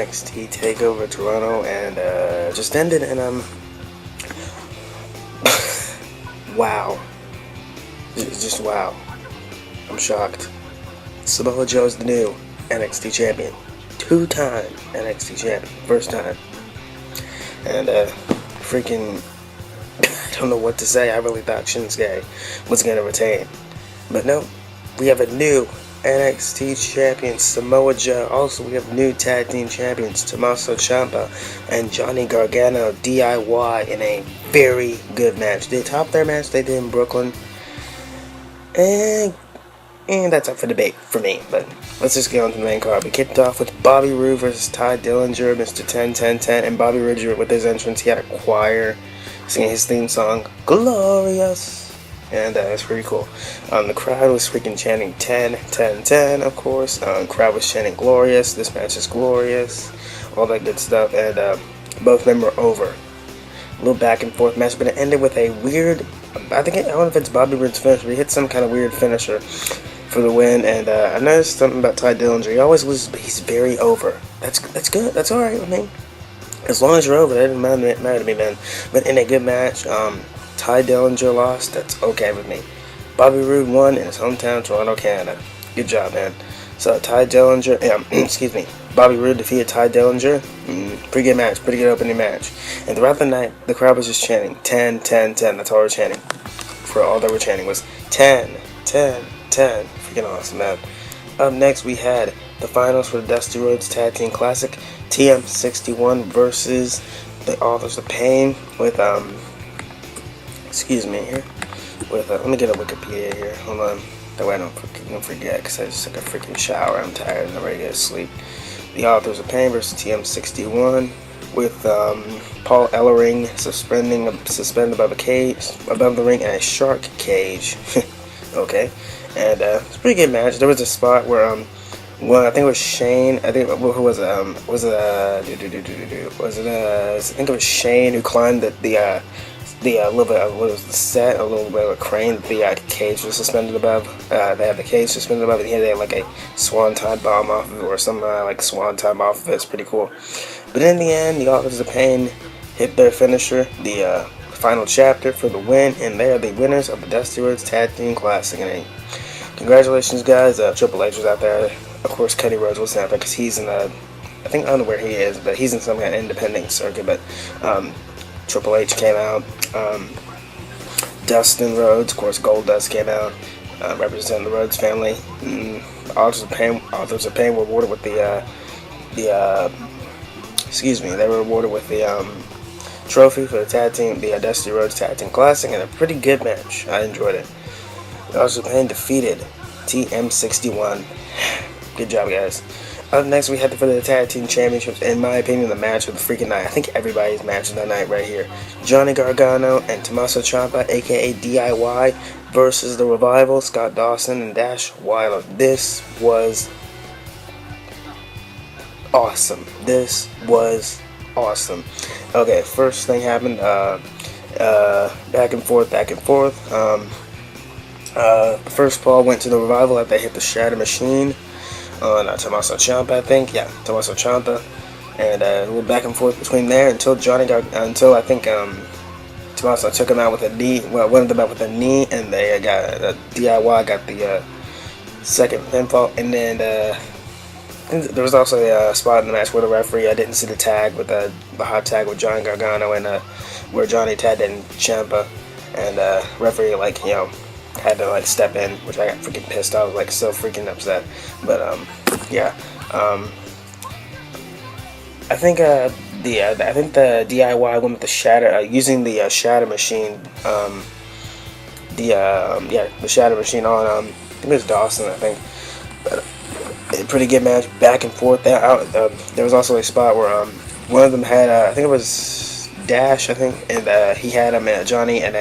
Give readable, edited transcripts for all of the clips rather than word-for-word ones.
NXT Takeover Toronto, and just ended, and wow, just wow. I'm shocked. Samoa Joe is the new NXT champion, two-time NXT champion, first time, and freaking, I don't know what to say. I really thought Shinsuke was gonna retain, but no, we have a new NXT champion, Samoa Joe. Also, we have new tag team champions, Tommaso Ciampa and Johnny Gargano, DIY, in a very good match. They topped their match they did in Brooklyn, and that's up for debate for me. But let's just get on to the main card. We kicked off with Bobby Roode versus Ty Dillinger, Mr. 10-10-10, and Bobby Roode, with his entrance, he had a choir singing his theme song, Glorious. And it's pretty cool. The crowd was freaking chanting 10-10-10, of course. The crowd was chanting glorious. This match is glorious. All that good stuff. And both of them were over. A little back and forth match, but it ended with a weird, I don't know if it's Bobby Roode's finish, but he hit some kind of weird finisher for the win. And I noticed something about Ty Dillinger. He always loses, but he's very over. That's good. That's alright with me. As long as you're over, that doesn't matter to me, man. But in a good match, Ty Dillinger lost, that's okay with me. Bobby Roode won in his hometown, Toronto, Canada. Good job, man. So, Ty Dillinger, Bobby Roode defeated Ty Dillinger. Pretty good match, pretty good opening match. And throughout the night, the crowd was just chanting 10-10-10. That's all they were chanting. For all they were chanting was 10-10-10. Freaking awesome, man. Up next, we had the finals for the Dusty Rhodes Tag Team Classic. TM61 versus the Authors of Pain with, let me get a Wikipedia here. Hold on. That way I don't forget, because I just took a freaking shower. I'm tired and I'm ready to go to sleep. The Authors of Pain versus TM61 with Paul Ellering suspended above the ring in a shark cage. Okay. And it's a pretty good match. There was a spot where I think it was Shane. I think who was it? I think it was Shane who climbed the little bit of what was the set, a little bit of a crane. The cage was suspended above. They had the cage suspended above it. They had like a swanton bomb off of it, or some like swanton off of it. It's pretty cool. But in the end, the Authors of Pain hit their finisher, the final chapter, for the win, and they are the winners of the Dusty Rhodes Tag Team Classic. And congratulations, guys. Triple H was out there. Of course, Cody Rhodes wasn't out there because he's in I don't know where he is, but he's in some kind of independent circuit. But Triple H came out. Dustin Rhodes, of course, Goldust came out, representing the Rhodes family. Authors of Pain were awarded with they were awarded with the trophy for the tag team, the Dusty Rhodes Tag Team Classic, and a pretty good match. I enjoyed it. Authors of Pain defeated TM61. Good job, guys. Up next, we had for the Tag Team Championships. In my opinion, the match of the freaking night. I think everybody's match of the night right here. Johnny Gargano and Tommaso Ciampa, a.k.a. DIY, versus The Revival, Scott Dawson and Dash Wilder. This was awesome. Okay, first thing happened. Back and forth. The first ball went to The Revival after they hit the Shatter Machine on Tommaso Ciampa, I think. Yeah, Tommaso Ciampa. And a little back and forth between there until I think Tommaso took him out with a knee. Well, one of them out with a knee, and they got DIY got the second pinfall. And then there was also a spot in the match where the referee, I didn't see the tag with the hot tag with Johnny Gargano, and where Johnny tagged in Ciampa, and referee had to step in, which I got freaking pissed. I was so freaking upset. But yeah, I think the DIY went with the Shatter, using the Shatter Machine. The Shatter Machine on I think it was Dawson. I think. But a pretty good match, back and forth. There was also a spot where one of them had I think it was Dash, and he had him at Johnny, and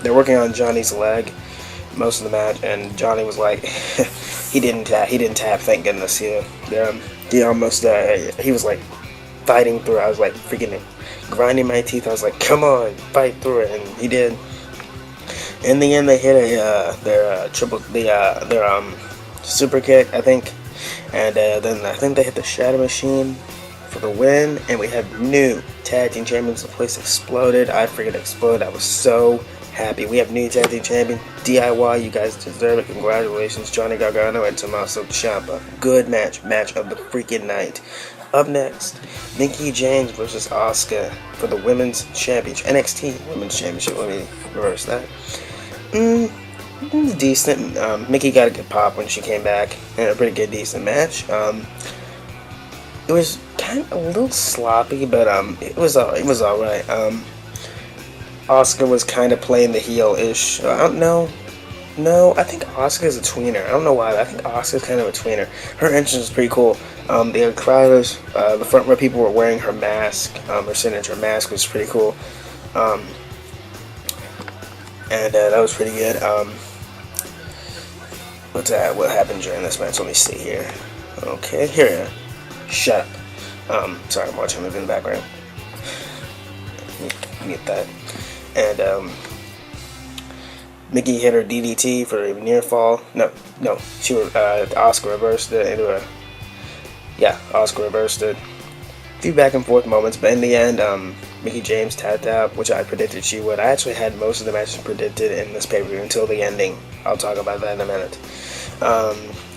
they're working on Johnny's leg most of the match, and Johnny was like, he didn't tap, thank goodness. He almost he was fighting through. I was freaking grinding my teeth. I was like, come on, fight through it, and he did. In the end, they hit their super kick, I think, and then I think they hit the Shatter Machine for the win, and we have new tag team champions. The place exploded. I freaking exploded. I was so happy. We have new tag team champion, DIY. You guys deserve it. Congratulations, Johnny Gargano and Tommaso Ciampa. Good match of the freaking night. Up next, Mickie James versus Asuka for the Women's Championship, NXT Women's Championship. Let me reverse that. Decent. Mickie got a good pop when she came back, and a pretty good, decent match. It was kind of a little sloppy, but it was all right. Asuka was kind of playing the heel-ish. I don't know. No, I think Asuka's a tweener. I don't know why, but I think Asuka's kind of a tweener. Her entrance was pretty cool. The crowd, the front row people were wearing her mask. Her signature mask was pretty cool. And that was pretty good. What's that? What happened during this match? Let me see here. Okay, here. Shut up. Sorry, I'm watching a movie in the background. Mute that. And Mickie hit her DDT for a near fall. No. Asuka reversed it into a. Yeah, Asuka reversed it. A few back and forth moments, but in the end, Mickie James tapped out, which I predicted she would. I actually had most of the matches predicted in this pay-per-view until the ending. I'll talk about that in a minute.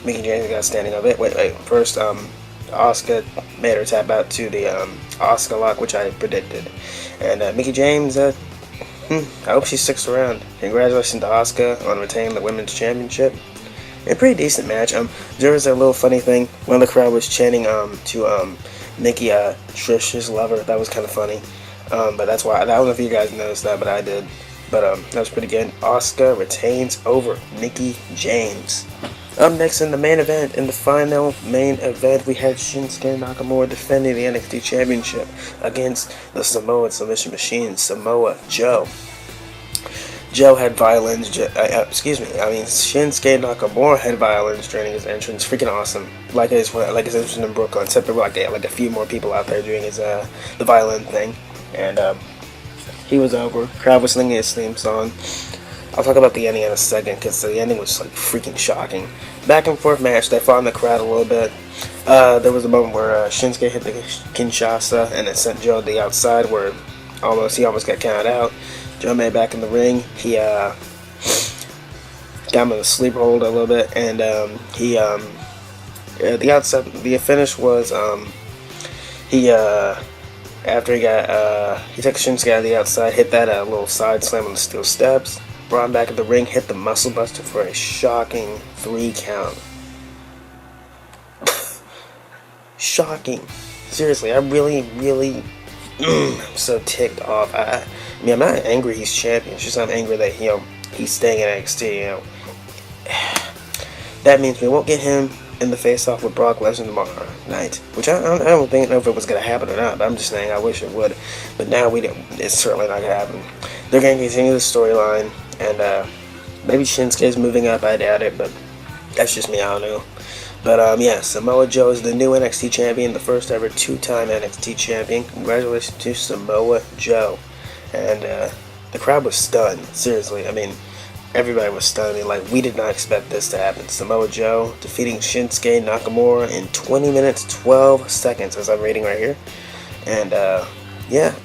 Mickie James got standing up. Wait. First, Asuka made her tap out to the Asuka lock, which I predicted. And Mickie James, I hope she sticks around. Congratulations to Asuka on retaining the Women's Championship. A pretty decent match. There was a little funny thing when the crowd was chanting to Nikki Trish's lover. That was kind of funny. But that's why I don't know if you guys noticed that, but I did. But that was pretty good. Asuka retains over Mickie James. Up next in the main event, in the final main event, we had Shinsuke Nakamura defending the NXT Championship against the Samoan Submission Machine, Samoa Joe. Joe had violins. Shinsuke Nakamura had violins during his entrance. Freaking awesome, like his entrance in Brooklyn. Except there were like a few more people out there doing his the violin thing, and he was over. Crowd was singing his theme song. I'll talk about the ending in a second because the ending was like freaking shocking. Back and forth match. They fought in the crowd a little bit. There was a moment where Shinsuke hit the Kinshasa and it sent Joe to the outside where he almost got counted out. Joe made back in the ring. He got him in a sleeper hold a little bit, and the outside. The finish was after he took Shinsuke out of the outside, hit that little side slam on the steel steps. Brought him back in the ring, hit the muscle buster for a shocking 3 count. Shocking. Seriously, I really, I'm so ticked off. I'm not angry he's champion. It's just I'm angry that he's staying in NXT. That means we won't get him in the face-off with Brock Lesnar tomorrow night, which I don't know if it was going to happen or not. But I'm just saying I wish it would. But now it's certainly not going to happen. They're going to continue the storyline. And maybe Shinsuke's moving up, I doubt it, but that's just me, I don't know. But Samoa Joe is the new NXT champion, the first ever 2-time NXT champion. Congratulations to Samoa Joe. And the crowd was stunned, seriously. Everybody was stunned. We did not expect this to happen. Samoa Joe defeating Shinsuke Nakamura in 20 minutes, 12 seconds, as I'm reading right here. And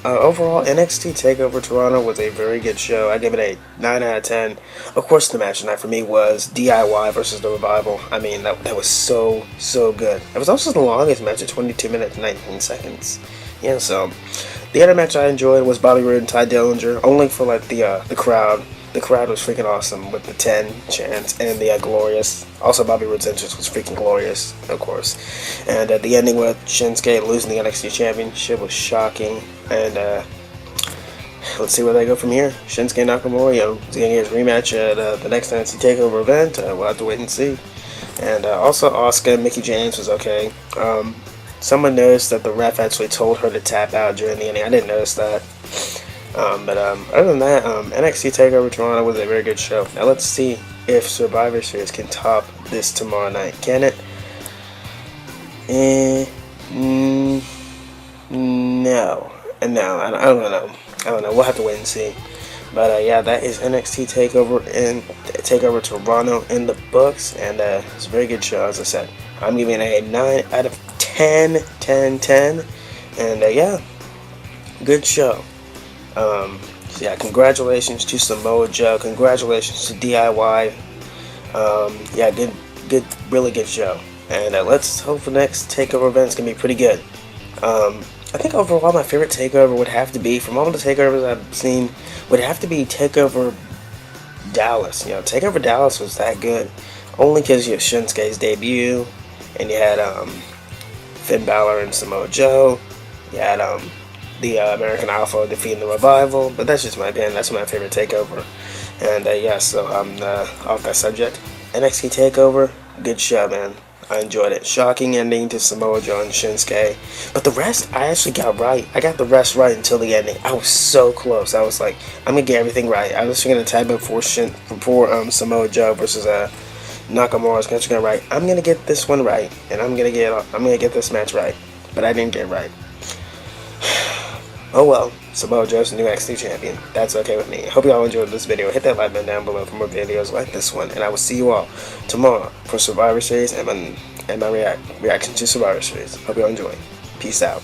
overall, NXT Takeover Toronto was a very good show. I give it a 9 out of 10. Of course, the match tonight for me was DIY versus The Revival. That was so good. It was also the longest match at 22 minutes, 19 seconds. Yeah, so the other match I enjoyed was Bobby Roode and Ty Dillinger, only for the crowd. The crowd was freaking awesome with the 10 chants and the glorious. Also, Bobby Roode's entrance was freaking glorious, of course. And the ending with Shinsuke losing the NXT Championship was shocking. And let's see where they go from here. Shinsuke Nakamura, is going to get his rematch at the next NXT Takeover event. We'll have to wait and see. And also, Asuka and Mickie James was okay. Someone noticed that the ref actually told her to tap out during the ending. I didn't notice that. But other than that, NXT Takeover Toronto was a very good show. Now let's see if Survivor Series can top this tomorrow night. Can it? No, I don't know. We'll have to wait and see. But that is NXT Takeover Toronto in the books, and it's a very good show, as I said. I'm giving it a 9 out of 10. And yeah, good show. So yeah, congratulations to Samoa Joe. Congratulations to DIY. Yeah, really good show. And let's hope the next Takeover event's gonna be pretty good. I think overall my favorite Takeover would have to be, from all the Takeovers I've seen, would have to be Takeover Dallas. You know, Takeover Dallas was that good. Only because you had Shinsuke's debut, and you had Finn Balor and Samoa Joe. You had the American Alpha defeating the Revival. But that's just my opinion. That's my favorite Takeover. And yeah, so off that subject. NXT Takeover, good show, man. I enjoyed it. Shocking ending to Samoa Joe and Shinsuke. But the rest, I actually got right. I got the rest right until the ending. I was so close. I was like, I'm going to get everything right. I was going to type up for Samoa Joe versus Nakamura. I was going to get right. I'm going to get this one right. And I'm going to get this match right. But I didn't get it right. Oh well, Samoa Joe's the new NXT champion. That's okay with me. Hope you all enjoyed this video. Hit that like button down below for more videos like this one. And I will see you all tomorrow for Survivor Series and my reaction to Survivor Series. Hope you all enjoy. Peace out.